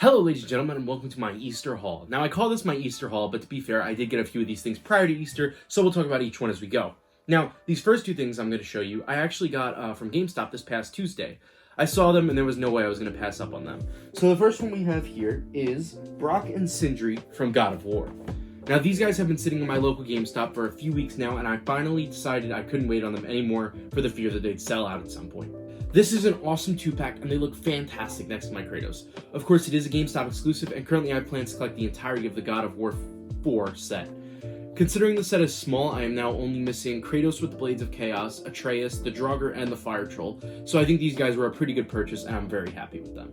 Hello ladies and gentlemen, and welcome to my Easter haul. Now I call this my Easter haul, but to be fair, I did get a few of these things prior to Easter, so we'll talk about each one as we go. Now, these first two things I'm going to show you, I actually got from GameStop this past Tuesday. I saw them and there was no way I was going to pass up on them. So the first one we have here is Brock and Sindri from God of War. Now these guys have been sitting in my local GameStop for a few weeks now, and I finally decided I couldn't wait on them anymore for the fear that they'd sell out at some point. This is an awesome 2-pack, and they look fantastic next to my Kratos. Of course, it is a GameStop exclusive, and currently I have plans to collect the entirety of the God of War 4 set. Considering the set is small, I am now only missing Kratos with the Blades of Chaos, Atreus, the Draugr, and the Fire Troll, so I think these guys were a pretty good purchase, and I'm very happy with them.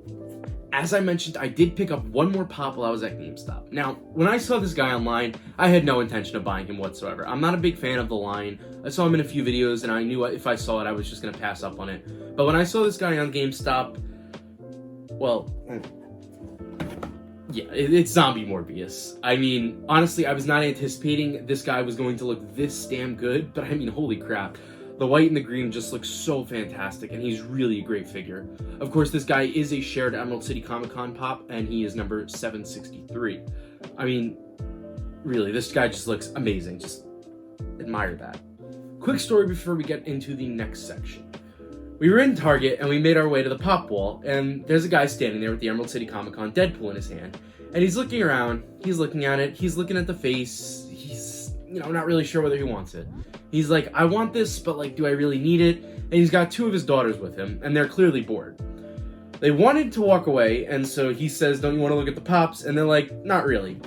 As I mentioned, I did pick up one more pop while I was at GameStop. Now, when I saw this guy online, I had no intention of buying him whatsoever. I'm not a big fan of the line. I saw him in a few videos, and I knew if I saw it, I was just going to pass up on it. But when I saw this guy on GameStop, well, yeah, it's Zombie Morpheus. I mean, honestly, I was not anticipating this guy was going to look this damn good, but I mean, holy crap. The white and the green just look so fantastic, and he's really a great figure. Of course, this guy is a shared Emerald City Comic Con pop, and he is number 763. I mean, really, this guy just looks amazing. Just admire that. Quick story before we get into the next section. We were in Target, and we made our way to the pop wall, and there's a guy standing there with the Emerald City Comic Con Deadpool in his hand. And he's looking around, he's looking at it, he's looking at the face, he's, not really sure whether he wants it. He's like, I want this, but like, do I really need it? And he's got two of his daughters with him, and they're clearly bored. They wanted to walk away, and so he says, don't you want to look at the pops? And they're like, not really.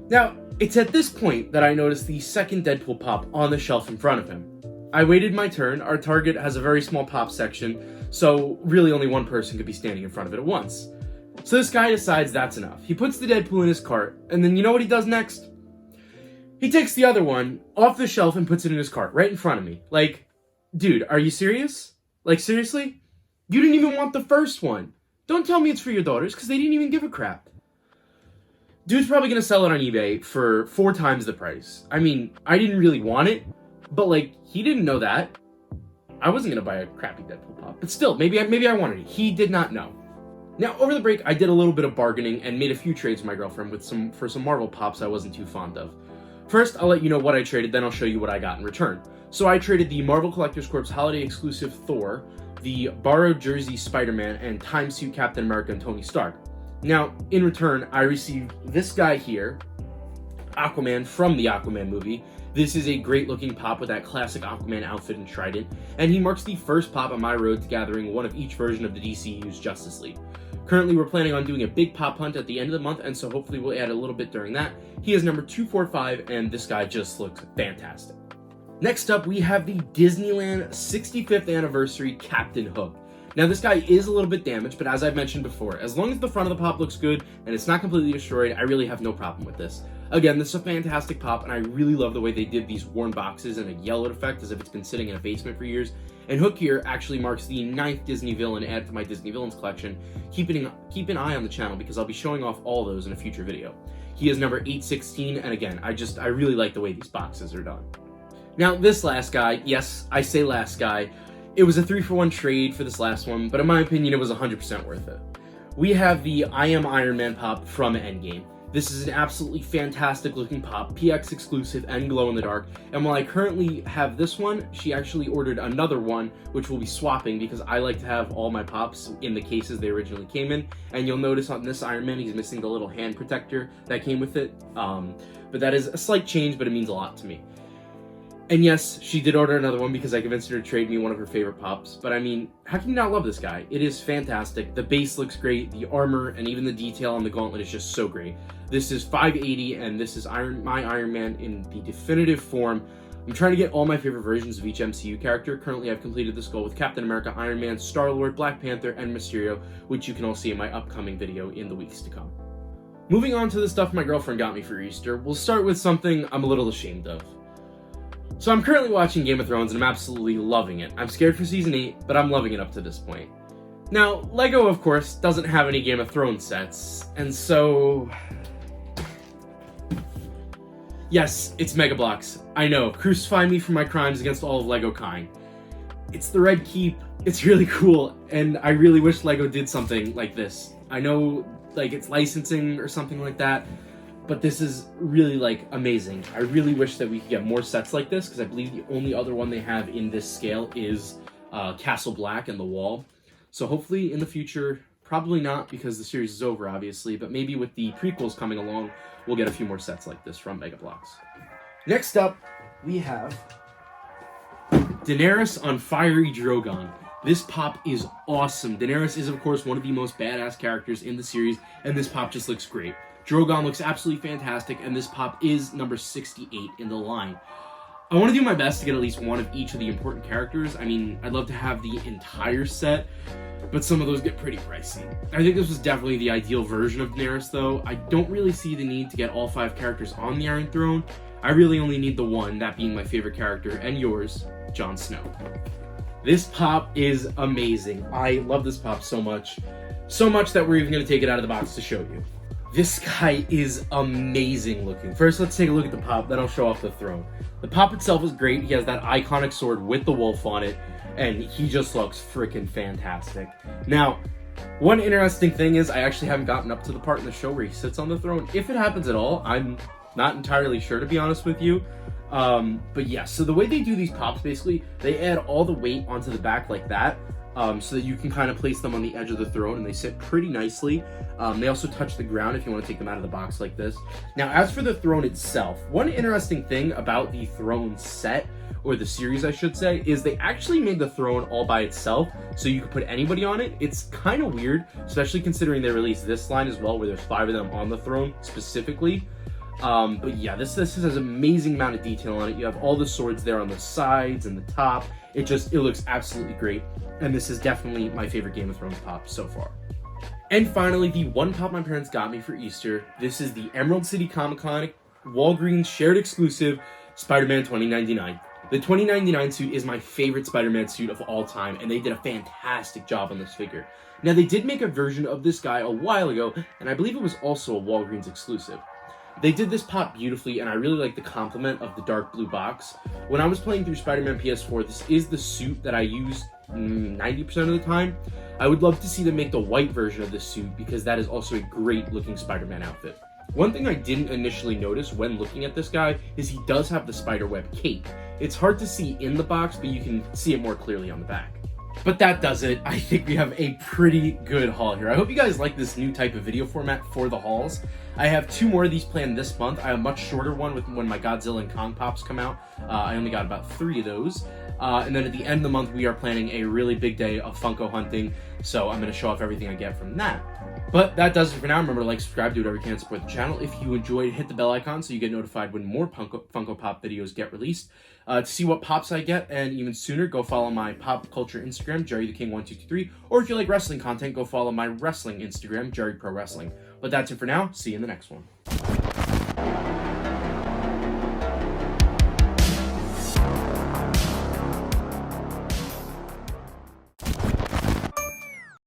Now, it's at this point that I noticed the second Deadpool pop on the shelf in front of him. I waited my turn. Our Target has a very small pop section, so really only one person could be standing in front of it at once. So this guy decides that's enough. He puts the Deadpool in his cart, and then you know what he does next? He takes the other one off the shelf and puts it in his cart right in front of me. Like, dude, are you serious? Like, seriously? You didn't even want the first one. Don't tell me it's for your daughters, because they didn't even give a crap. Dude's probably going to sell it on eBay for 4 times the price. I mean, I didn't really want it, but, like, he didn't know that. I wasn't going to buy a crappy Deadpool pop. But still, maybe I wanted it. He did not know. Now, over the break, I did a little bit of bargaining and made a few trades with my girlfriend for some Marvel pops I wasn't too fond of. First, I'll let you know what I traded, then I'll show you what I got in return. So I traded the Marvel Collector's Corps holiday exclusive Thor, the borrowed jersey SpiderMan, and time suit Captain America and Tony Stark. Now, in return, I received this guy here, Aquaman from the Aquaman movie. This is a great looking pop with that classic Aquaman outfit and trident, and he marks the first pop on my road to gathering one of each version of the DCU's Justice League. Currently, we're planning on doing a big pop hunt at the end of the month, and so hopefully we'll add a little bit during that. He is number 245, and this guy just looks fantastic. Next up, we have the Disneyland 65th Anniversary Captain Hook. Now, this guy is a little bit damaged, but as I've mentioned before, as long as the front of the pop looks good and it's not completely destroyed, I really have no problem with this. Again, this is a fantastic pop, and I really love the way they did these worn boxes in a yellowed effect as if it's been sitting in a basement for years. And Hook here actually marks the 9th Disney villain added to my Disney Villains collection. Keep an eye on the channel because I'll be showing off all those in a future video. He is number 816, and again, I really like the way these boxes are done. Now, this last guy, yes, I say last guy, it was a 3-for-1 trade for this last one, but in my opinion, it was 100% worth it. We have the I Am Iron Man pop from Endgame. This is an absolutely fantastic looking pop, PX exclusive and glow in the dark, and while I currently have this one, she actually ordered another one, which we'll be swapping because I like to have all my pops in the cases they originally came in, and you'll notice on this Iron Man, he's missing the little hand protector that came with it, but that is a slight change, but it means a lot to me. And yes, she did order another one because I convinced her to trade me one of her favorite pops. But I mean, how can you not love this guy? It is fantastic. The base looks great. The armor and even the detail on the gauntlet is just so great. This is 580, and this is my Iron Man in the definitive form. I'm trying to get all my favorite versions of each MCU character. Currently, I've completed this goal with Captain America, Iron Man, Star-Lord, Black Panther, and Mysterio, which you can all see in my upcoming video in the weeks to come. Moving on to the stuff my girlfriend got me for Easter, we'll start with something I'm a little ashamed of. So I'm currently watching Game of Thrones and I'm absolutely loving it. I'm scared for season 8, but I'm loving it up to this point. Now, LEGO, of course, doesn't have any Game of Thrones sets, and so... Yes, it's Mega Bloks. I know, crucify me for my crimes against all of LEGO kind. It's the Red Keep, it's really cool, and I really wish LEGO did something like this. I know like it's licensing or something like that. But this is really, like, amazing. I really wish that we could get more sets like this, because I believe the only other one they have in this scale is Castle Black and The Wall. So hopefully in the future, probably not because the series is over, obviously, but maybe with the prequels coming along, we'll get a few more sets like this from Mega Bloks. Next up, we have Daenerys on Fiery Drogon. This pop is awesome. Daenerys is, of course, one of the most badass characters in the series, and this pop just looks great. Drogon looks absolutely fantastic, and this pop is number 68 in the line. I want to do my best to get at least one of each of the important characters. I mean, I'd love to have the entire set, but some of those get pretty pricey. I think this was definitely the ideal version of Daenerys, though. I don't really see the need to get all 5 characters on the Iron Throne. I really only need the one, that being my favorite character, and yours, Jon Snow. This pop is amazing. I love this pop so much. So much that we're even going to take it out of the box to show you. This guy is amazing looking. First, let's take a look at the pop, then I'll show off the throne. The pop itself is great. He has that iconic sword with the wolf on it, and he just looks freaking fantastic. Now, one interesting thing is I actually haven't gotten up to the part in the show where he sits on the throne. If it happens at all, I'm not entirely sure, to be honest with you. But yeah, so the way they do these pops, basically, they add all the weight onto the back like that, so that you can kind of place them on the edge of the throne, and they sit pretty nicely. They also touch the ground if you want to take them out of the box like this. Now, as for the throne itself, one interesting thing about the throne set, or the series I should say, is they actually made the throne all by itself, so you could put anybody on it. It's kind of weird, especially considering they released this line as well, where there's 5 of them on the throne specifically. But yeah, this has an amazing amount of detail on it. You have all the swords there on the sides and the top. It looks absolutely great. And this is definitely my favorite Game of Thrones pop so far. And finally, the one pop my parents got me for Easter. This is the Emerald City Comic Con Walgreens shared exclusive SpiderMan 2099. The 2099 suit is my favorite Spider-Man suit of all time, and they did a fantastic job on this figure. Now, they did make a version of this guy a while ago, and I believe it was also a Walgreens exclusive. They did this pop beautifully, and I really like the complement of the dark blue box. When I was playing through Spider-Man PS4, this is the suit that I use 90% of the time. I would love to see them make the white version of this suit, because that is also a great looking Spider-Man outfit. One thing I didn't initially notice when looking at this guy is he does have the spiderweb cape. It's hard to see in the box, but you can see it more clearly on the back. But that does it. I think we have a pretty good haul here. I hope you guys like this new type of video format for the hauls. I have 2 more of these planned this month. I have a much shorter one with when my Godzilla and Kong pops come out. I only got about 3 of those. And then at the end of the month, we are planning a really big day of Funko hunting. So I'm going to show off everything I get from that. But that does it for now. Remember to like, subscribe, do whatever you can to support the channel. If you enjoyed, hit the bell icon so you get notified when more Funko Pop videos get released. To see what pops I get, and even sooner, go follow my pop culture Instagram, JerryTheKing1223. Or if you like wrestling content, go follow my wrestling Instagram, Jerry Pro Wrestling. But that's it for now. See you in the next one.